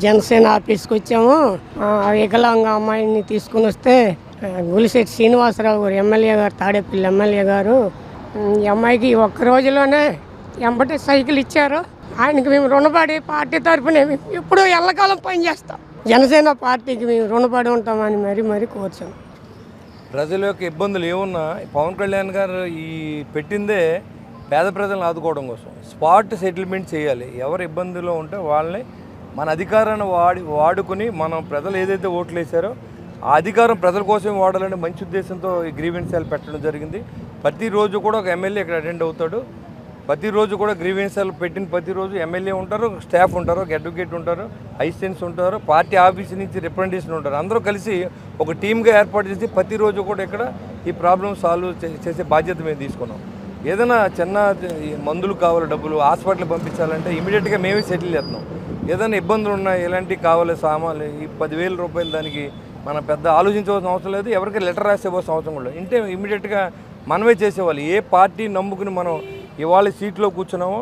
జనసేన ఆఫీస్కి వచ్చాము. వికలాంగ అమ్మాయిని తీసుకుని వస్తే గులిశెట్టి శ్రీనివాసరావు గారు ఎమ్మెల్యే గారు, తాడేపల్లి ఎమ్మెల్యే గారు ఈ అమ్మాయికి ఒక్క రోజులోనే ఎంబటే సైకిల్ ఇచ్చారు. ఆయనకి మేము రుణపడి పార్టీ తరఫున ఎప్పుడూ ఎల్లకాలం పనిచేస్తాం. జనసేన పార్టీకి మేము రుణపడి ఉంటామని మరీ కోరుచాం. ప్రజల యొక్క ఇబ్బందులు ఏమున్నా పవన్ కళ్యాణ్ గారు ఈ పెట్టిందే పేద ప్రజలను ఆదుకోవడం కోసం. స్పాట్ సెటిల్మెంట్ చేయాలి. ఎవరు ఇబ్బందుల్లో ఉంటే వాళ్ళని మన అధికారాన్ని వాడుకుని మనం ప్రజలు ఏదైతే ఓట్లు వేశారో ఆ అధికారం ప్రజల కోసం వాడాలని మంచి ఉద్దేశంతో ఈ గ్రీవెన్స్ సెల్ పెట్టడం జరిగింది. ప్రతిరోజు కూడా ఒక ఎమ్మెల్యే ఇక్కడ అటెండ్ అవుతాడు. ప్రతిరోజు కూడా గ్రీవెన్స్ సెల్ పెట్టిన ప్రతిరోజు ఎమ్మెల్యే ఉంటారు, స్టాఫ్ ఉంటారు, ఒక అడ్వకేట్ ఉంటారు, అసిస్టెంట్స్ ఉంటారు, పార్టీ ఆఫీస్ నుంచి రిప్రజెంటేషన్ ఉంటారు. అందరూ కలిసి ఒక టీమ్గా ఏర్పాటు చేసి ప్రతిరోజు కూడా ఇక్కడ ఈ ప్రాబ్లం సాల్వ్ చేసే బాధ్యత మేము తీసుకున్నాం. ఏదైనా చిన్న మందులు కావాలి, డబ్బులు హాస్పిటల్ పంపించాలంటే ఇమీడియట్గా మేమే సెటిల్ చేస్తున్నాం. ఏదైనా ఇబ్బందులు ఉన్నాయి, ఎలాంటివి కావాలి సామాన్లు, ఈ 10,000 రూపాయలు దానికి మనం పెద్ద ఆలోచించవలసిన అవసరం లేదు. ఎవరికి లెటర్ రాసేవలసిన అవసరం కూడా ఇంటే ఇమీడియట్గా మనమే చేసేవాళ్ళు. ఏ పార్టీ నమ్ముకుని మనం ఇవాళ సీట్లో కూర్చున్నామో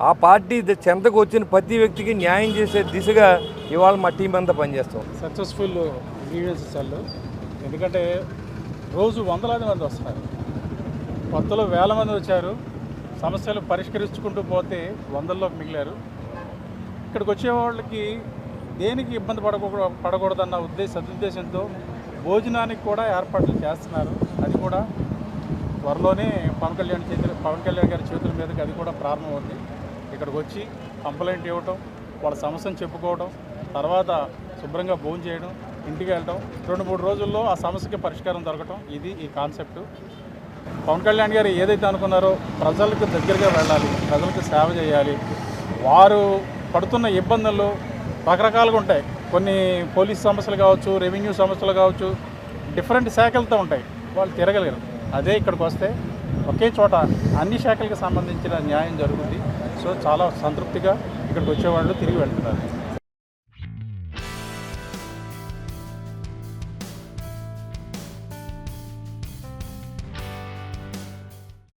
ఆ పార్టీ చెంతకు వచ్చిన ప్రతి వ్యక్తికి న్యాయం చేసే దిశగా ఇవాళ మా టీం అంతా పనిచేస్తాం. సక్సెస్ఫుల్ గ్రీవెన్స్ సెల్, ఎందుకంటే రోజు వందలాది మంది వస్తున్నారు, కొత్తలో వేల మంది వచ్చారు. సమస్యలు పరిష్కరించుకుంటూ పోతే వందల్లోకి మిగిలారు. ఇక్కడికి వచ్చే వాళ్ళకి దేనికి ఇబ్బంది పడకూడదన్న సదుద్దేశంతో భోజనానికి కూడా ఏర్పాట్లు చేస్తున్నారు. అది కూడా త్వరలోనే పవన్ కళ్యాణ్ గారి చేతుల మీదకి అది కూడా ప్రారంభమవుతుంది. ఇక్కడికి వచ్చి కంప్లైంట్ ఇవ్వటం, వాళ్ళ సమస్యను చెప్పుకోవడం, తర్వాత శుభ్రంగా భోజనం చేయడం, ఇంటికి వెళ్ళటం, 2-3 రోజుల్లో ఆ సమస్యకి పరిష్కారం దొరకటం, ఇది ఈ కాన్సెప్టు. పవన్ కళ్యాణ్ గారు ఏదైతే అనుకున్నారో ప్రజలకు దగ్గరగా వెళ్ళాలి, ప్రజలకు సేవ చేయాలి. వారు పడుతున్న ఇబ్బందులు రకరకాలుగా ఉంటాయి. కొన్ని పోలీస్ సమస్యలు కావచ్చు, రెవెన్యూ సమస్యలు కావచ్చు, డిఫరెంట్ శాఖలతో ఉంటాయి. వాళ్ళు తిరగలేరు. అదే ఇక్కడికి వస్తే ఒకే చోట అన్ని శాఖలకు సంబంధించిన న్యాయం జరుగుతుంది. సో చాలా సంతృప్తిగా ఇక్కడికి వచ్చేవాళ్ళు తిరిగి వెళ్తున్నారు.